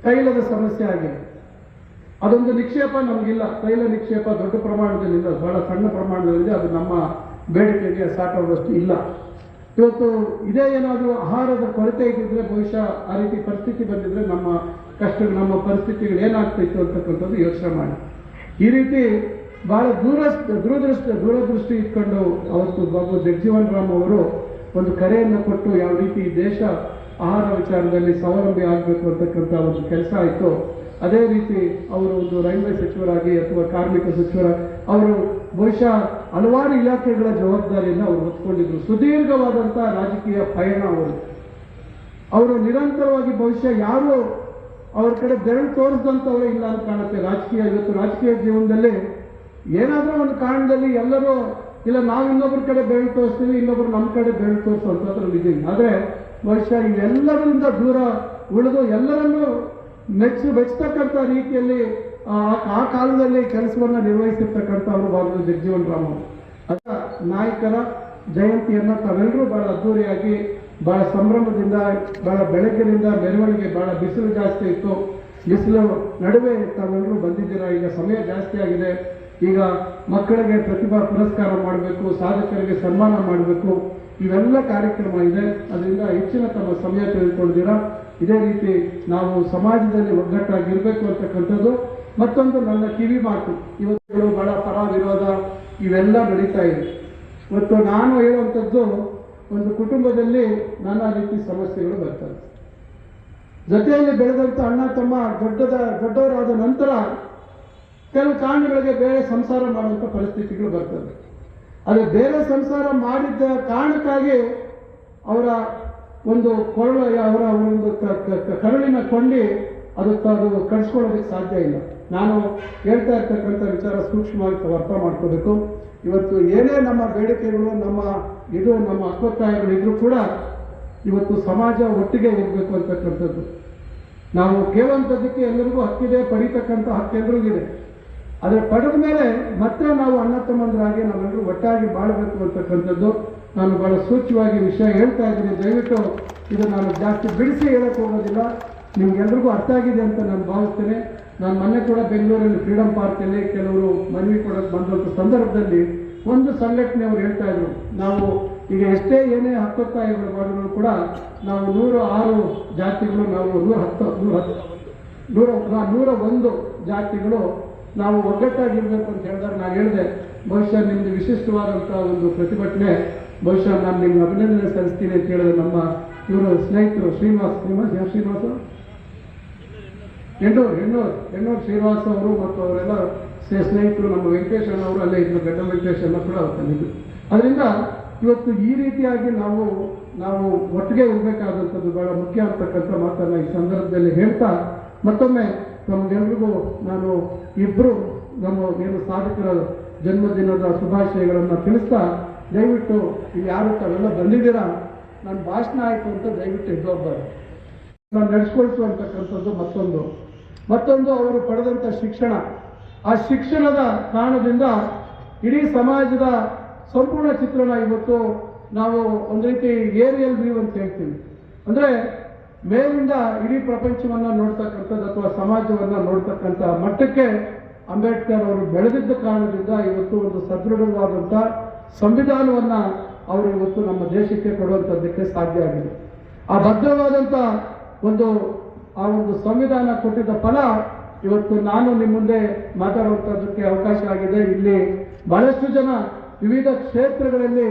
ತೈಲದ ಸಮಸ್ಯೆ ಆಗಿದೆ. ಅದೊಂದು ನಿಕ್ಷೇಪ ನಮಗಿಲ್ಲ, ತೈಲ ನಿಕ್ಷೇಪ ದೊಡ್ಡ ಪ್ರಮಾಣದಲ್ಲಿಲ್ಲ, ಬಹಳ ಸಣ್ಣ ಪ್ರಮಾಣದಲ್ಲಿದೆ. ಅದು ನಮ್ಮ ಬೇಡಿಕೆಗೆ ಸಾಕಾಗುವಷ್ಟು ಇಲ್ಲ. ಇವತ್ತು ಇದೇ ಏನಾದರೂ ಆಹಾರದ ಕೊರತೆ ಇದ್ದಿದ್ರೆ ಬಹುಶಃ ಆ ರೀತಿ ಪರಿಸ್ಥಿತಿ ಬಂದಿದ್ರೆ ನಮ್ಮ ಪರಿಸ್ಥಿತಿಗಳು ಏನಾಗ್ತಿತ್ತು ಅಂತಕ್ಕಂಥದ್ದು ಯೋಚನೆ ಮಾಡಿ. ಈ ರೀತಿ ಬಹಳ ದೂರದೃಷ್ಟಿ ಇಟ್ಕೊಂಡು ಅವತ್ತು ಬಾಬು ಜಗಜೀವನ್ ರಾಮ್ ಅವರು ಒಂದು ಕರೆಯನ್ನು ಕೊಟ್ಟು ಯಾವ ರೀತಿ ಈ ದೇಶ ಆಹಾರ ವಿಚಾರದಲ್ಲಿ ಸ್ವಾವಲಂಬಿ ಆಗಬೇಕು ಅಂತಕ್ಕಂಥ ಒಂದು ಕೆಲಸ ಆಯಿತು. ಅದೇ ರೀತಿ ಅವರು ಒಂದು ರೈಲ್ವೆ ಸಚಿವರಾಗಿ ಅಥವಾ ಕಾರ್ಮಿಕ ಸಚಿವರಾಗಿ ಅವರು ಬಹುಶಃ ಹಲವಾರು ಇಲಾಖೆಗಳ ಜವಾಬ್ದಾರಿಯನ್ನು ಅವರು ಹೊತ್ಕೊಂಡಿದ್ರು. ಸುದೀರ್ಘವಾದಂಥ ರಾಜಕೀಯ ಪಯಣ ಅವರು ನಿರಂತರವಾಗಿ ಬಹುಶಃ ಯಾರು ಅವ್ರ ಕಡೆ ಬೆರಳು ತೋರಿಸಿದಂಥವರೇ ಇಲ್ಲ ಅಂತ ಕಾಣುತ್ತೆ. ಇವತ್ತು ರಾಜಕೀಯ ಜೀವನದಲ್ಲಿ ಏನಾದರೂ ಒಂದು ಕಾರಣದಲ್ಲಿ ಎಲ್ಲರೂ ಇಲ್ಲ, ನಾವು ಇನ್ನೊಬ್ಬರ ಕಡೆ ಬೆರಳು ತೋರಿಸ್ತೀವಿ, ಇನ್ನೊಬ್ರು ನಮ್ಮ ಕಡೆ ಬೆರಳು ತೋರಿಸುವಂಥದ್ರಲ್ಲಿ ಇದ್ದೀವಿ. ಆದರೆ ಬಹುಶಃ ಇವೆಲ್ಲದರಿಂದ ದೂರ ಉಳಿದು ಎಲ್ಲರನ್ನೂ ಮೆಚ್ಚತಕ್ಕಂಥ ರೀತಿಯಲ್ಲಿ ಆ ಕಾಲದಲ್ಲಿ ಕೆಲಸವನ್ನು ನಿರ್ವಹಿಸಿರ್ತಕ್ಕಂಥವ್ರು ಬಾಬು ಜಗಜೀವನ್ ರಾಮ್ ಅವರು. ಅದರ ನಾಯಕರ ಜಯಂತಿಯನ್ನು ತಾವೆಲ್ಲರೂ ಬಹಳ ಅದ್ದೂರಿಯಾಗಿ, ಬಹಳ ಸಂಭ್ರಮದಿಂದ, ಬಹಳ ಬೆಳಗ್ಗಿನಿಂದ ಮೆರವಣಿಗೆ, ಬಹಳ ಬಿಸಿಲು ಜಾಸ್ತಿ ಇತ್ತು, ಬಿಸಿಲು ನಡುವೆ ತಾವೆಲ್ಲರೂ ಬಂದಿದ್ದೀರಾ. ಈಗ ಸಮಯ ಜಾಸ್ತಿ ಆಗಿದೆ, ಈಗ ಮಕ್ಕಳಿಗೆ ಪ್ರತಿಭಾ ಪುರಸ್ಕಾರ ಮಾಡಬೇಕು, ಸಾಧಕರಿಗೆ ಸನ್ಮಾನ ಮಾಡಬೇಕು, ಇವೆಲ್ಲ ಕಾರ್ಯಕ್ರಮ ಇದೆ. ಅದರಿಂದ ಹೆಚ್ಚಿನ ತಮ್ಮ ಸಮಯ ತೆಗೆದುಕೊಂಡಿದ್ದೀರಾ. ಇದೇ ರೀತಿ ನಾವು ಸಮಾಜದಲ್ಲಿ ಒಗ್ಗಟ್ಟಾಗಿರಬೇಕು ಅಂತಕ್ಕಂಥದ್ದು ಮತ್ತೊಂದು ನನ್ನ ಕಿವಿ ಮಾತು. ಇವತ್ತು ಬಹಳ ಪರ ವಿರೋಧ ಇವೆಲ್ಲ ನಡೀತಾ ಇದೆ. ಇವತ್ತು ನಾನು ಹೇಳುವಂಥದ್ದು, ಒಂದು ಕುಟುಂಬದಲ್ಲಿ ನಾನಾ ರೀತಿ ಸಮಸ್ಯೆಗಳು ಬರ್ತವೆ. ಜೊತೆಯಲ್ಲಿ ಬೆಳೆದಂಥ ಅಣ್ಣ ತಮ್ಮ ದೊಡ್ಡವರಾದ ನಂತರ ಕೆಲವು ಕಾರಣಗಳಿಗೆ ಬೇರೆ ಸಂಸಾರ ಮಾಡುವಂಥ ಪರಿಸ್ಥಿತಿಗಳು ಬರ್ತವೆ. ಆದರೆ ಬೇರೆ ಸಂಸಾರ ಮಾಡಿದ್ದ ಕಾರಣಕ್ಕಾಗಿ ಅವರ ಒಂದು ಅವರ ಒಂದು ಕರುಳಿನ ಕೊಂಡಿ ಅದು ಕಳಿಸ್ಕೊಳ್ಳೋದಕ್ಕೆ ಸಾಧ್ಯ ಇಲ್ಲ. ನಾನು ಹೇಳ್ತಾ ಇರ್ತಕ್ಕಂಥ ವಿಚಾರ ಸೂಕ್ಷ್ಮವಾಗಿ ಅರ್ಥ ಮಾಡ್ಕೋಬೇಕು. ಇವತ್ತು ಏನೇ ನಮ್ಮ ಬೇಡಿಕೆಗಳು, ನಮ್ಮ ಹಕ್ಕೊತ್ತಾಯಗಳು ಇದ್ರೂ ಕೂಡ ಇವತ್ತು ಸಮಾಜ ಒಟ್ಟಿಗೆ ಇರಬೇಕು ಅಂತಕ್ಕಂಥದ್ದು. ನಾವು ಕೇಳುವಂಥದ್ದಕ್ಕೆ ಎಲ್ಲರಿಗೂ ಹಕ್ಕಿದೆ, ಪಡಿತಕ್ಕಂಥ ಹಕ್ಕೆಲ್ಲರಿಗಿದೆ. ಆದರೆ ಪಡೆದ ಮೇಲೆ ಮತ್ತೆ ನಾವು ಅಣ್ಣ ತಮ್ಮಂದರಾಗಿ ನಾವೆಲ್ಲರೂ ಒಟ್ಟಾಗಿ ಬಾಳಬೇಕು ಅಂತಕ್ಕಂಥದ್ದು ನಾನು ಬಹಳ ಸೂಚ್ಯವಾಗಿ ವಿಷಯ ಹೇಳ್ತಾ ಇದ್ದೀನಿ. ದಯವಿಟ್ಟು ಇದು ನಾನು ಜಾಸ್ತಿ ಬಿಡಿಸಿ ಹೇಳಕ್ಕೆ ಹೋಗೋದಿಲ್ಲ, ನಿಮ್ಗೆಲ್ರಿಗೂ ಅರ್ಥ ಆಗಿದೆ ಅಂತ ನಾನು ಭಾವಿಸ್ತೇನೆ. ನಾನು ಮೊನ್ನೆ ಕೂಡ ಬೆಂಗಳೂರಲ್ಲಿ ಫ್ರೀಡಮ್ ಪಾರ್ಕಲ್ಲಿ ಕೆಲವರು ಮನವಿ ಕೊಡೋಕ್ಕೆ ಬಂದಂಥ ಸಂದರ್ಭದಲ್ಲಿ ಒಂದು ಸಂಘಟನೆಯವರು ಹೇಳ್ತಾ ಇದ್ರು, ನಾವು ಈಗ ಎಷ್ಟೇ ಏನೇ ಹಕ್ಕೊತ್ತಾಯಗಳು ಮಾಡಿದ್ರು ಕೂಡ ನಾವು 106 ಜಾತಿಗಳು, ನಾವು 101 ಜಾತಿಗಳು ನಾವು ಒಗ್ಗಟ್ಟಾಗಿರ್ಬೇಕು ಅಂತ ಹೇಳಿದಾಗ ನಾನು ಹೇಳಿದೆ, ಬಹುಶಃ ನಿಮ್ಮದು ವಿಶಿಷ್ಟವಾದಂಥ ಒಂದು ಪ್ರತಿಭಟನೆ, ಬಹುಶಃ ನಾನು ನಿಮ್ಗೆ ಅಭಿನಂದನೆ ಸಲ್ಲಿಸ್ತೀನಿ ಅಂತ ಹೇಳಿದ್ರೆ ನಮ್ಮ ಇವರು ಸ್ನೇಹಿತರು ಹೆಣ್ಣೂರು ಶ್ರೀನಿವಾಸ ಅವರು ಮತ್ತು ಅವರೆಲ್ಲ ಸ್ನೇಹಿತರು, ನಮ್ಮ ವೆಂಕಟೇಶ್ ಅವರು ಅಲ್ಲೇ ಇದ್ರು, ಗಡ್ಡ ವೆಂಕಟೇಶ್ ಅನ್ನ ಕೂಡ ತಂದಿದ್ದು. ಅದರಿಂದ ಇವತ್ತು ಈ ರೀತಿಯಾಗಿ ನಾವು ಒಟ್ಟಿಗೆ ಇರಬೇಕಾದಂಥದ್ದು ಬಹಳ ಮುಖ್ಯ ಅಂತಕ್ಕಂಥ ಮಾತನ್ನು ಈ ಸಂದರ್ಭದಲ್ಲಿ ಹೇಳ್ತಾ, ಮತ್ತೊಮ್ಮೆ ನಮಗೆಲ್ರಿಗೂ ನಾನು ಇಬ್ಬರು ಏನು ಸಾಧಕರ ಜನ್ಮದಿನದ ಶುಭಾಶಯಗಳನ್ನು ತಿಳಿಸ್ತಾ, ದಯವಿಟ್ಟು ಯಾರು ತಾವೆಲ್ಲ ಬಂದಿದ್ದೀರಾ, ನನ್ನ ಭಾಷಣ ಆಯಿತು ಅಂತ ದಯವಿಟ್ಟು ಎದ್ದೋಗ್ಬಾರ್ದು. ನಾನು ನಡೆಸ್ಕೊಳ್ಸುವಂತಕ್ಕಂಥದ್ದು ಮತ್ತೊಂದು ಅವರು ಪಡೆದಂಥ ಶಿಕ್ಷಣ, ಆ ಶಿಕ್ಷಣದ ಕಾರಣದಿಂದ ಇಡೀ ಸಮಾಜದ ಸಂಪೂರ್ಣ ಚಿತ್ರಣ ಇವತ್ತು ನಾವು ಒಂದು ರೀತಿ ಏರಿಯಲ್ ವ್ಯೂ ಅಂತ ಹೇಳ್ತೀವಿ. ಅಂದರೆ ಮೇಲಿಂದ ಇಡೀ ಪ್ರಪಂಚವನ್ನು ನೋಡ್ತಕ್ಕಂಥದ್ದು ಅಥವಾ ಸಮಾಜವನ್ನು ನೋಡ್ತಕ್ಕಂಥ ಮಟ್ಟಕ್ಕೆ ಅಂಬೇಡ್ಕರ್ ಅವರು ಬೆಳೆದಿದ್ದ ಕಾರಣದಿಂದ ಇವತ್ತು ಒಂದು ಸದೃಢವಾದಂಥ ಸಂವಿಧಾನವನ್ನು ಅವರು ಇವತ್ತು ನಮ್ಮ ದೇಶಕ್ಕೆ ಕೊಡುವಂಥದ್ದಕ್ಕೆ ಸಾಧ್ಯ ಆಗಿದೆ. ಆ ಭದ್ರವಾದಂಥ ಒಂದು ಸಂವಿಧಾನ ಕೊಟ್ಟಿದ್ದ ಫಲ ಇವತ್ತು ನಾನು ನಿಮ್ಮ ಮುಂದೆ ಮಾತಾಡುವಂಥದ್ದಕ್ಕೆ ಅವಕಾಶ ಆಗಿದೆ. ಇಲ್ಲಿ ಬಹಳಷ್ಟು ಜನ ವಿವಿಧ ಕ್ಷೇತ್ರಗಳಲ್ಲಿ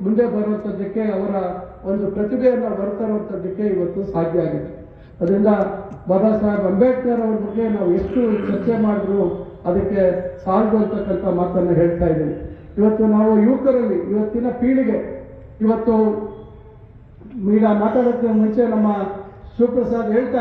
ಮುಂದೆ ಬರುವಂಥದ್ದಕ್ಕೆ ಅವರ ಒಂದು ಪ್ರತಿಭೆಯನ್ನು ಹೊರತರುವಂಥದ್ದಕ್ಕೆ ಇವತ್ತು ಸಾಧ್ಯ ಆಗಿದೆ. ಅದರಿಂದ ಬಾಬಾ ಸಾಹೇಬ್ ಅಂಬೇಡ್ಕರ್ ಅವ್ರ ಬಗ್ಗೆ ನಾವು ಎಷ್ಟು ಚರ್ಚೆ ಮಾಡಿದ್ರು ಅದಕ್ಕೆ ಸಾಲದು ಅಂತಕ್ಕಂಥ ಮಾತನ್ನು ಹೇಳ್ತಾ ಇದ್ದೀವಿ. ಇವತ್ತು ನಾವು ಯುವಕರಲ್ಲಿ ಇವತ್ತಿನ ಪೀಳಿಗೆ ಇವತ್ತು ಈಗ ಮಾತಾಡೋಕ್ಕೆ ಮುಂಚೆ ನಮ್ಮ ಶಿವಪ್ರಸಾದ್ ಹೇಳ್ತಾ